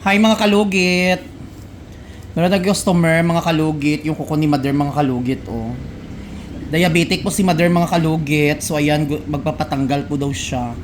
Hi mga kalugit. Meron na customer mga kalugit, yung kuko ni Mother mga kalugit oh. Diabetic po si Mother mga kalugit. So ayan, magpapatanggal po daw siya.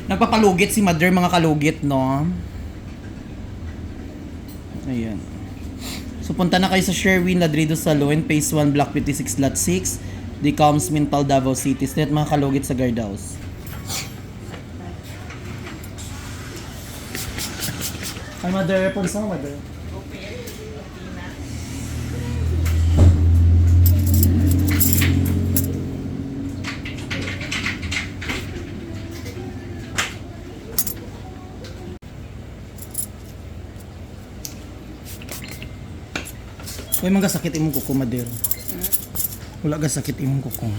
Nagpapalugit si Mother mga kalugit, no? Ayan. So punta na kayo sa Sherwin Ladrido Salon, Phase 1, Block 56, Lot 6, Decoms, Mintal, Davao City. Street mga kalugit sa guard house. Hi Mother, punsa mo Mother. Uy, mga sakit imong kuko, Mother. Wala ga sakit imong kuko.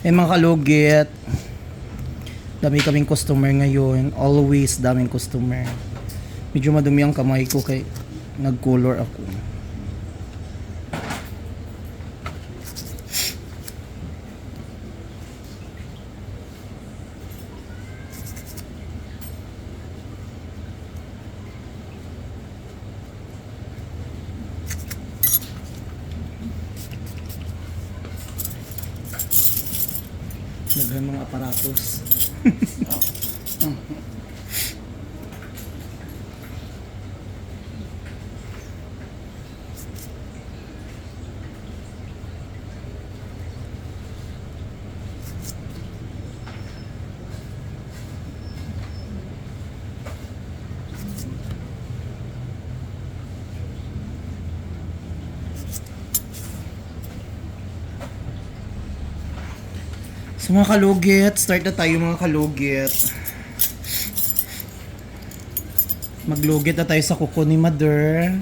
Mga kalugit. Dami kaming customer ngayon. Always daming customer. Medyo madumi ang kamay ko kay nag-color ako. Naghan mga aparatos. So mga kalugit, start na tayo mga kalugit. Maglugit na tayo sa kuko ni Mother.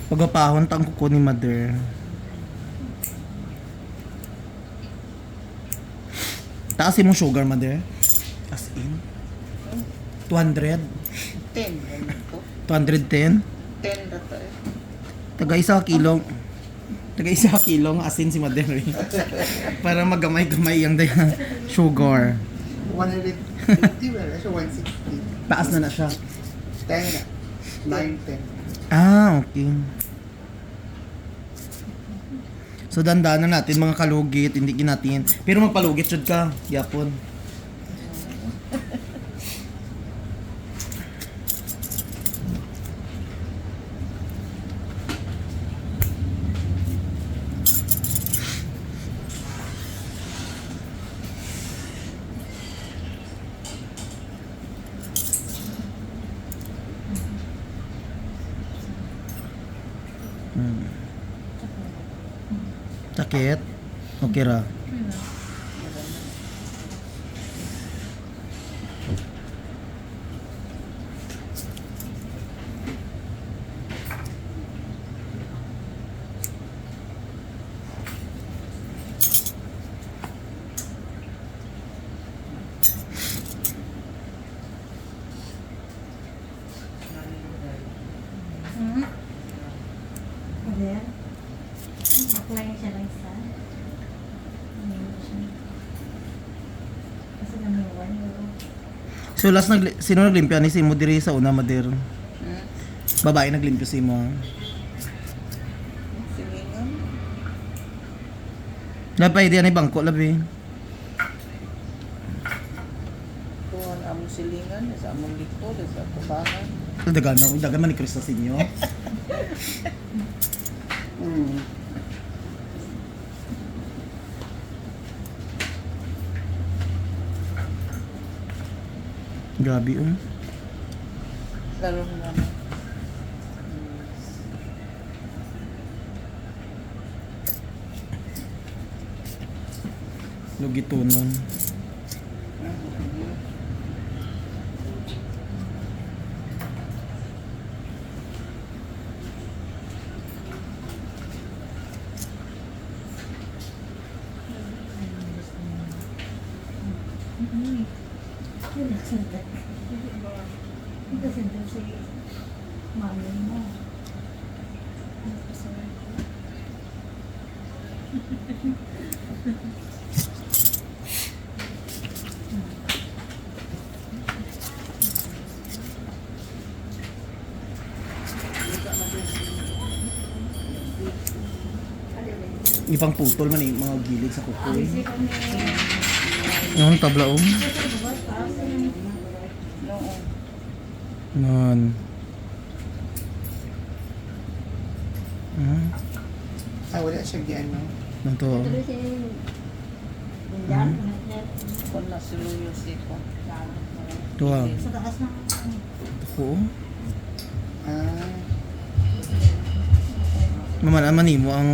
Pagapahon tang kuko ni Mother. Taas mong sugar, Mother? As in? 200? 10 ganun to. 210? 10 na to eh. Taga isa kilong. Taga isa kilong asin si Mother. Para magamay-gamay yung sugar. 150 wala siya, 160. Taas na siya. 10 na. 9, 10. Ah, okay. So dandaan na natin mga kalugit, hindi natin. Pero magpalugit jud ka, yapon. Sakit? Okay ra. Mother. Apply siya lang sa. Kasi namin 1 euro. So last sino naglimpyo ni si mo diri sa una Mother? Hmm? Babae naglimpyo si mo. Silingan. Lapay di ani bangko labi. Tuhan among silingan, sa among likto, sa tubangan. Dagan man ni Krista sa inyo. Hmm. Grabe Lalo na naman. Lugitunon. Yun ang sundan. Ito sundan si mami mo. Ipang putol man yung mga gilid sa kukoy. Kasi kami, Yung tabla Noon. Nan. Ay, wala siya giano. Nanto. tuloy si Lindan, Kung nasiluyo siya. Tuwa. sa taas ng Ako. Ah. Mamalaman nimo ang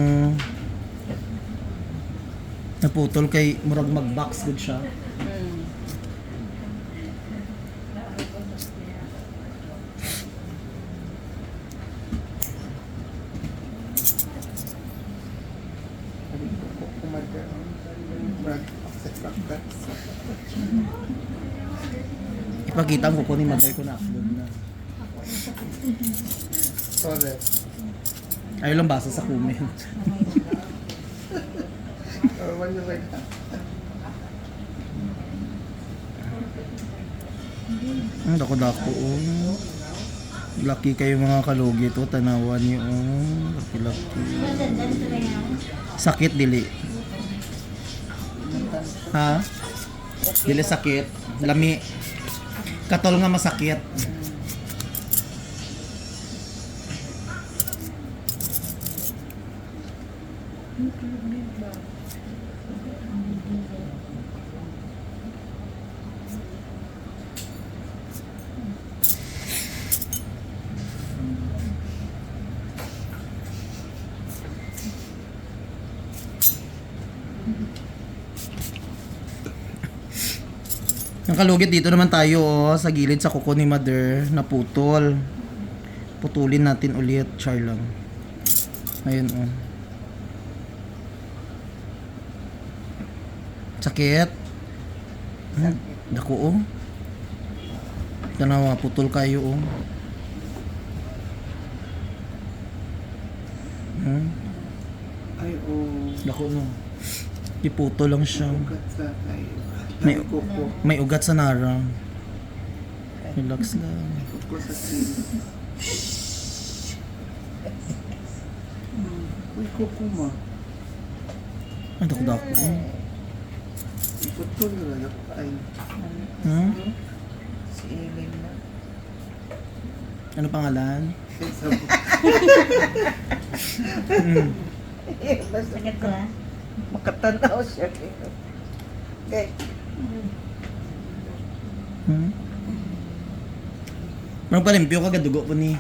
naputol kay murag mag-box good siya. Hmm. Sabi ko, kumadar. Brad, access factor. Ipakita ko ni mother ko na upload na. Sorry. Ayaw lang basa sa comment. Or when you like that. Ang dako-dako. Lucky kayo mga kalugi to. Tanawan niyo. Laki-laki. Sundan tuloy yan. Sakit dili. Ha? Dili sakit. Lami. Katol nga masakit. Ang kalugit dito naman tayo sa gilid sa kuko ni mother na putol. Putulin natin ulit, char lang. Ayun Sakit. Dako Tanawa, putol kayo Ay, oh. Dako no. Iputol lang siya. Ugat sa tayo. May- Kuko. May ugat sa narang. Relax lang. Kuko sa kilis. Uy, kuko ma. Dako. Iputol na lang. Ay, si Eileen na. Ano pangalan? Sabi. Basta Sakit ko ha. makatanaw siya. Okay. Marang palimpyo ka, gadugo po ni.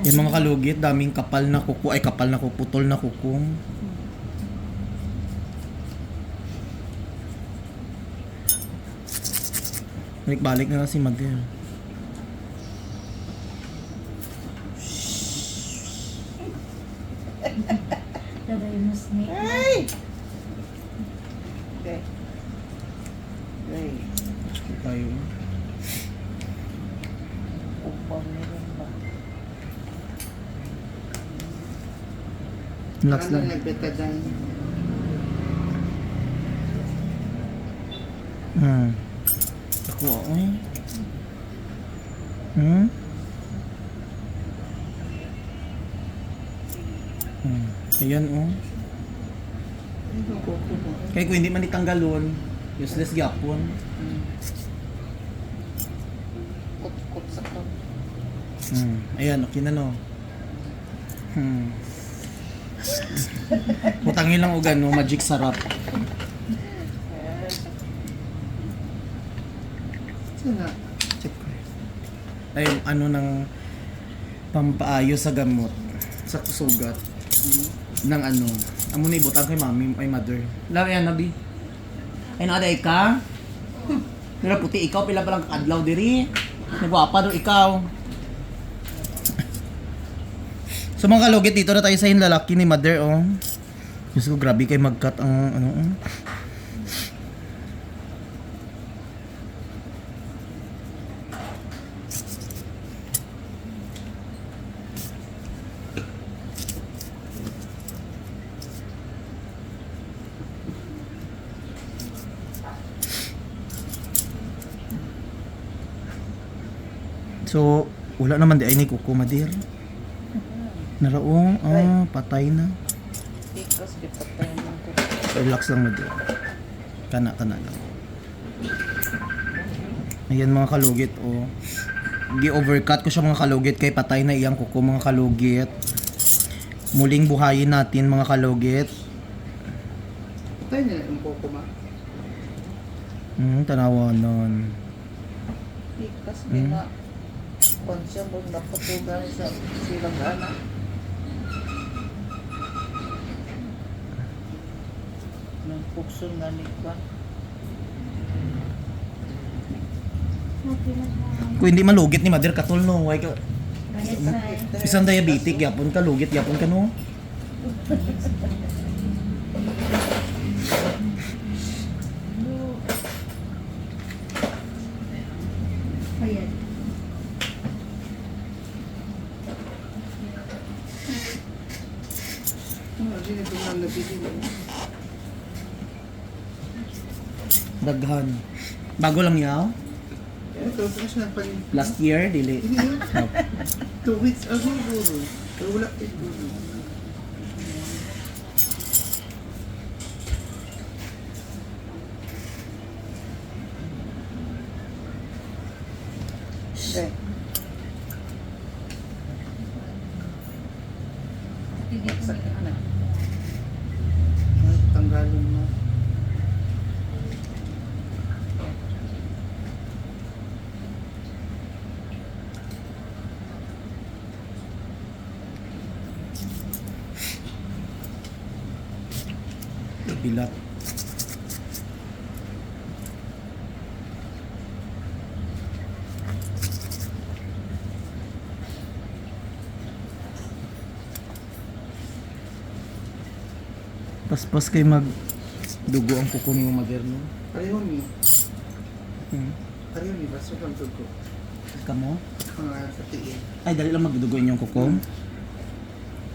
Yung mga kalugit, daming kapal na kuko, ay kapal na kuko, putol na kukong. Balik-balik na lang si Mother. Taray mo snake. Ay! Okay. Ay, Tayo. upang meron ba? Relax Parang lang. nagbetadine. Ako, oy. Hmm? Ayan, oh. Ay, naku ko mo. Kaya kung hindi man itanggalon, useless gyapon. Kot-kot sa kam. Ayan, okay na, no? Putangin lang o gano, magic sarap. Sana. Check ko. Ay, ano ng pampaayos sa gamot, sa sugat, ng ano. Amo na ibutang kay mami, ay mother. Love yan, nabi. Ay, nakaday ka? Pila puti ikaw, pila palang kakadlaw diri. Nagwapa daw ikaw. So mga kalugit, dito na tayo sa yung lalaki ni mother, oh. Diyos ko, grabe kay mag-cut ang ano, oh. So, wala naman di ay ni Kuko Madir. Naraong, patay na. Ikas, di patay mo ko. Relax lang Madir. Kana lang. Ayan mga kalugit, oh. Gi-overcut ko siya mga kalugit kay patay na iyang Kuko mga kalugit. Muling buhayin natin mga kalugit. Patay nila yung koko ma. Tanawanan. Ikas, di na. Konsya mo napatugan sa silang anak. Nang pukson nga ni Kwan. Okay na ba? Kung hindi malugit ni Madir katol no, why ka Ganit sa isang diabetic yapon ka lugit yapon ka no. Ayan. Hindi na ito lang nabili. Daghan. Bago lang yaw. Ito, saan siya nagpalin? Last year dili. Hindi yun. 2 weeks ago, guro. Pero wala kayo, guro. Okay. Sakit na. Ay, tanggalin mo. Bilat. Paspas kay mag dugo ang kuko ni moderno. Pareho ni. Hmm. Pareho ni. Baso kang tugo. Kamo? Mga sa tiin. Ay dali lang magdudugo inyong kuko.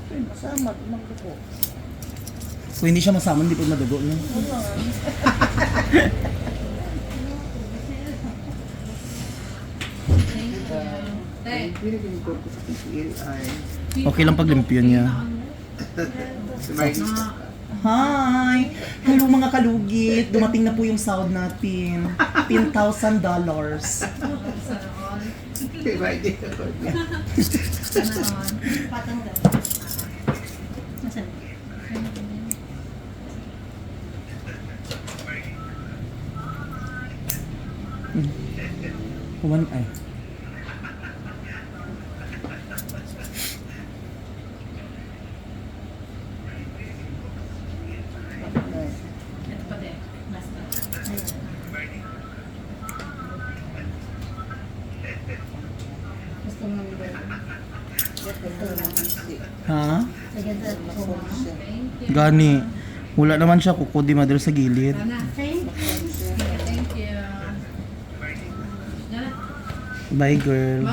Ay, masama. Magdugo. Kung hindi siya masama, hindi po madugo no. Pinagin ko sa PCL ay Okay lang paglimpyo niya. sumayin. Hi! Hello mga kalugit! Dumating na po yung sahod natin. $10,000. Diba, hindi ako. patanggal. Nasaan? Kuman ay. Ito pa din. Last na. Gusto mo nito? Ha? Lagyan sa kuma. Gani. Wala naman siya kuko di madal sa gilid. Thank you. Thank you. Bye, girl.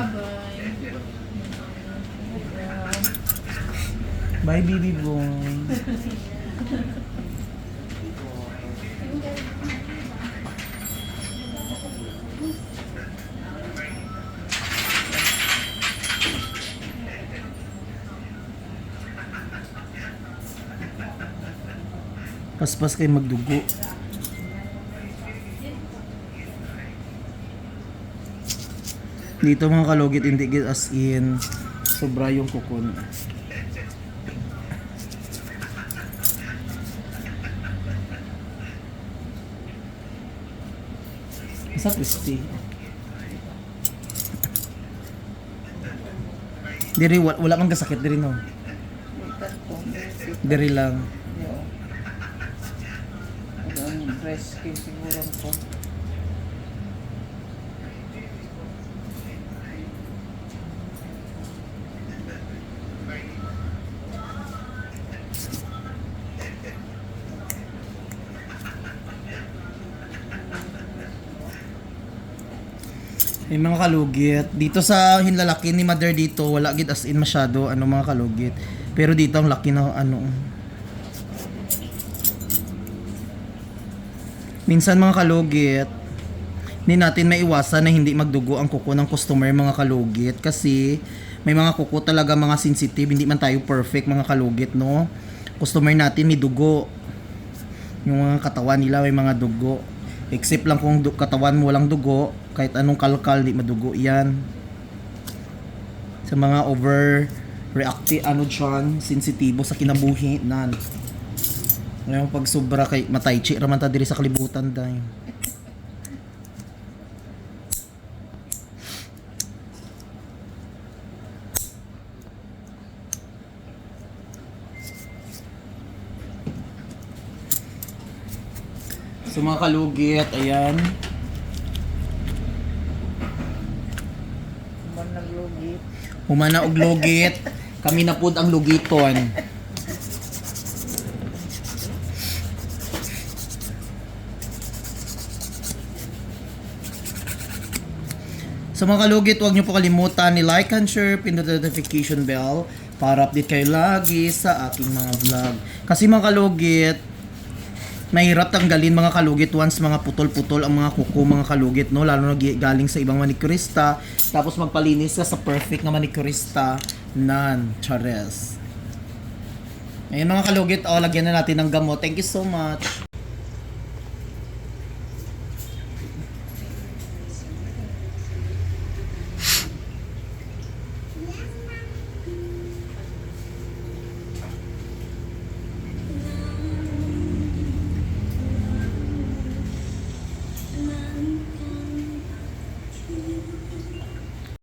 Bye, baby boy. Paspas kayo magdugo. Dito mga kalugit, hindi as in sobra yung kukun. Isa twisty. Diri wala mang kasakit diri no. Ikan ko. Diri lang. Ang breast skin siguro ko. Yung mga kalugit, dito sa hinlalaki ni mother dito, wala gid as in masyado ano mga kalugit. Pero dito ang laki na ano. Minsan mga kalugit, hindi natin maiwasan na hindi magdugo ang kuko ng customer mga kalugit kasi may mga kuko talaga mga sensitive, hindi man tayo perfect mga kalugit no. Customer natin may dugo. Yung mga katawan nila may mga dugo. Except lang kung katawan mo walang dugo, kahit anong kalkal di madugo yan. Sa mga overreactive ano dyan, sensitibo sa kinabuhi nan. Ngayon pag sobra kay mataychi raman ta diri sa kalibutan dai. So mga kalugit, ayan. Man naglugi. Humana og lugit. Kami na pud ang lugiton. So mga kalugit, huwag niyo po kalimutan ni like and share, pindot the notification bell para update kayo lagi sa aking mga vlog. Kasi mga kalugit, mahirap tanggalin mga kalugit once mga putol-putol ang mga kuko mga kalugit no, lalo na galing sa ibang manicurista, tapos magpalinis ka sa perfect na manicurista nan chares. Ayun mga kalugit, lagyan na natin ng gamot. Thank you so much.